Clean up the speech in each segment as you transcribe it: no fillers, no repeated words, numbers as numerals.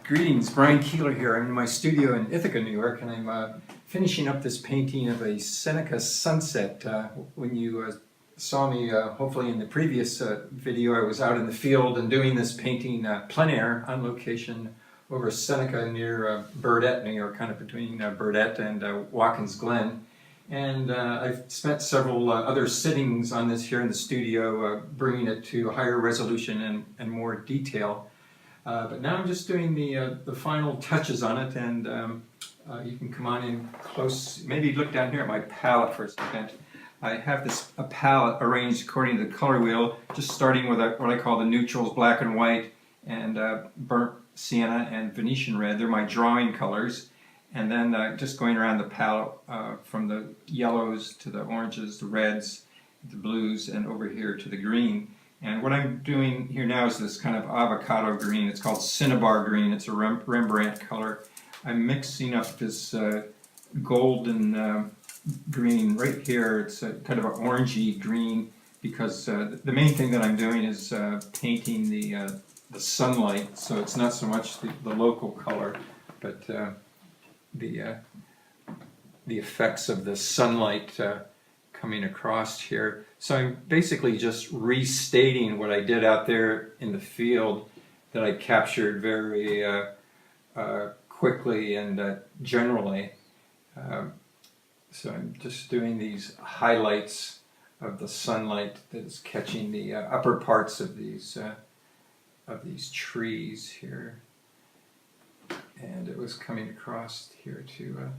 Greetings, Brian Keeler here. I'm in my studio in Ithaca, New York, and I'm finishing up this painting of a Seneca sunset. When you saw me, hopefully in the previous video, I was out in the field and doing this painting plein air on location over Seneca near Burdett, New York, kind of between Burdett and Watkins Glen. And I've spent several other sittings on this here in the studio, bringing it to higher resolution and more detail. But now I'm just doing the final touches on it, and you can come on in close. Maybe look down here at my palette for a second. I have a palette arranged according to the color wheel, just starting with what I call the neutrals, black and white, and burnt sienna and Venetian red. They're my drawing colors. And then just going around the palette from the yellows to the oranges, the reds, the blues, and over here to the green. And what I'm doing here now is this kind of avocado green. It's called cinnabar green. It's a Rembrandt color. I'm mixing up this golden green right here. It's kind of an orangey green because the main thing that I'm doing is painting the sunlight. So it's not so much the local color, but the effects of the sunlight coming across here. So I'm basically just restating what I did out there in the field that I captured very quickly and generally. So I'm just doing these highlights of the sunlight that is catching the upper parts of these trees here. And it was coming across here to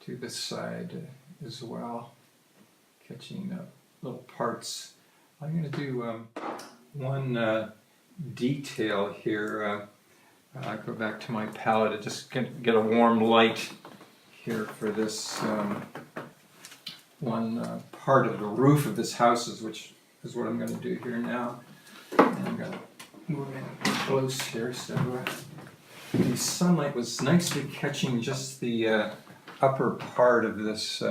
this side as well, catching little parts. I'm going to do one detail here. I'll go back to my palette and just get a warm light here for this one part of the roof of this house, which is what I'm going to do here now. And I'm going to move in close here. So the sunlight was nicely catching just the upper part of this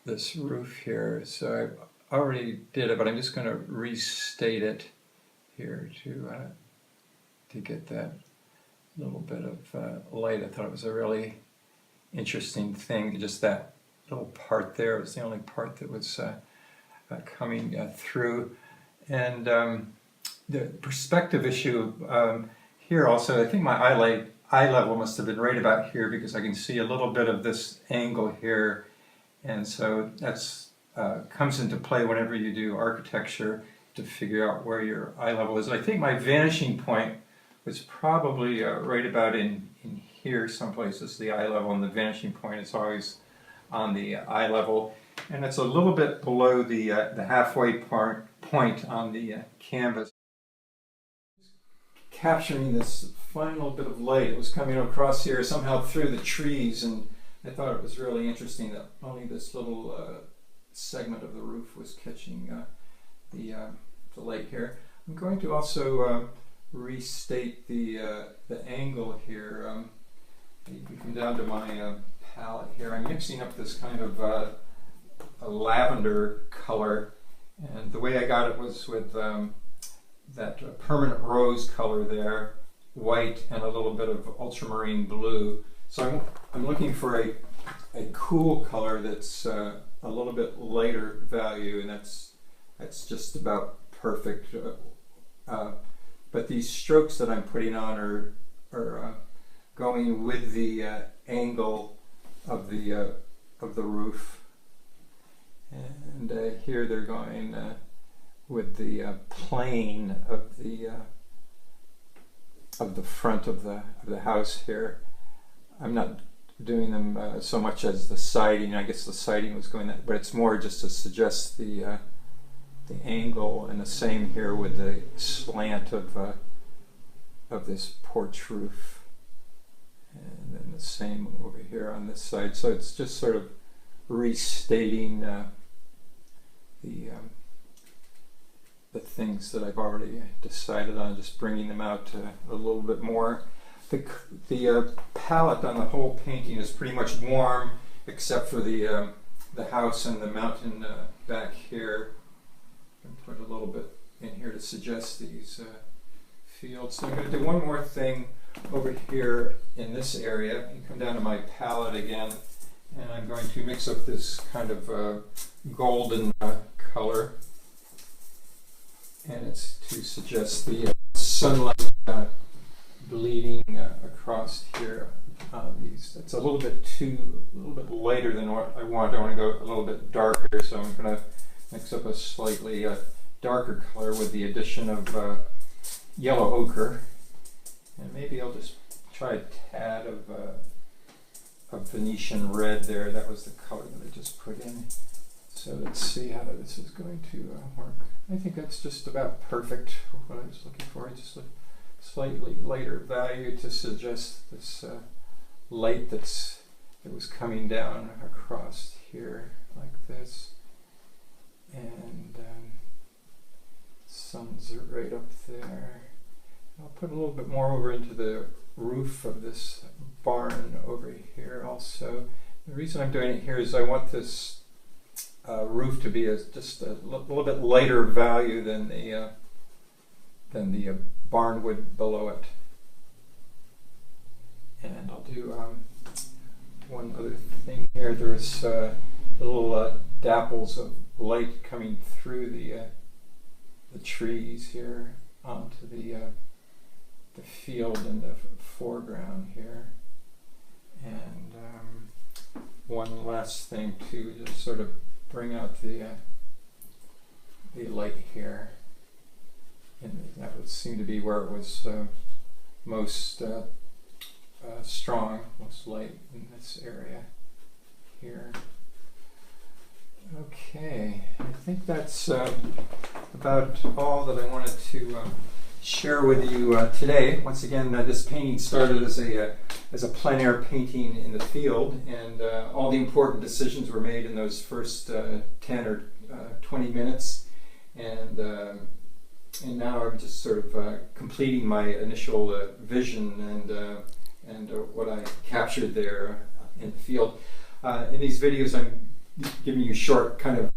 this roof here. So I already did it, but I'm just going to restate it here to get that little bit of light. I thought it was a really interesting thing. Just that little part there was the only part that was coming through, and the perspective issue. Here also, I think my eye level must have been right about here because I can see a little bit of this angle here, and so that's comes into play whenever you do architecture to figure out where your eye level is. I think my vanishing point was probably right about in here someplace. This is the eye level, and the vanishing point is always on the eye level, and it's a little bit below the halfway point on the canvas. Capturing this final bit of light. It was coming across here somehow through the trees, and I thought it was really interesting that only this little segment of the roof was catching the light here. I'm going to also restate the angle here. You can come down to my palette here. I'm mixing up this kind of a lavender color, and the way I got it was with that permanent rose color there, white and a little bit of ultramarine blue. So I'm looking for a cool color that's a little bit lighter value, and that's just about perfect. But these strokes that I'm putting on are going with the angle of the roof, and here they're going with the plane of the front of the house here. I'm not doing them so much as the siding. I guess the siding was going that, but it's more just to suggest the angle, and the same here with the slant of this porch roof, and then the same over here on this side. So it's just sort of restating the things that I've already decided on, just bringing them out a little bit more. The palette on the whole painting is pretty much warm, except for the house and the mountain back here. And put a little bit in here to suggest these fields. So I'm going to do one more thing over here in this area. You come down to my palette again, and I'm going to mix up this kind of golden color, and it's to suggest the sunlight bleeding across here on these. It's a little bit lighter than what I want. I want to go a little bit darker, so I'm going to mix up a slightly darker color with the addition of yellow ochre, and maybe I'll just try a tad of Venetian red there. That was the color that I just put in. So let's see how this is going to work. I think that's just about perfect for what I was looking for. Just a slightly lighter value to suggest this light that was coming down across here like this, and sun's right up there. I'll put a little bit more over into the roof of this barn over here also. The reason I'm doing it here is I want this roof to be just a little bit lighter value than the barn wood below it. And I'll do one other thing here. There's little dapples of light coming through the trees here onto the field in the foreground here. And one last thing to just sort of bring out the light here, and that would seem to be where it was most strong, most light in this area here. Okay, I think that's about all that I wanted to share with you today. Once again, this painting started as a plein air painting in the field, and all the important decisions were made in those first 10 or 20 minutes, and now I'm just sort of completing my initial vision and what I captured there in the field. In these videos, I'm giving you short kind of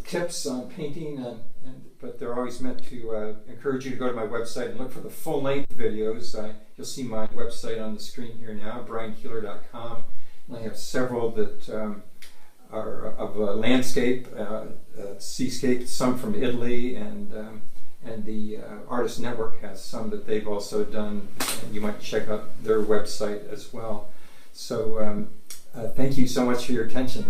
tips on painting, but they're always meant to encourage you to go to my website and look for the full-length videos. You'll see my website on the screen here now, briankeeler.com. And I have several that are of landscape, seascape, some from Italy, and the Artist Network has some that they've also done. You might check out their website as well. So thank you so much for your attention.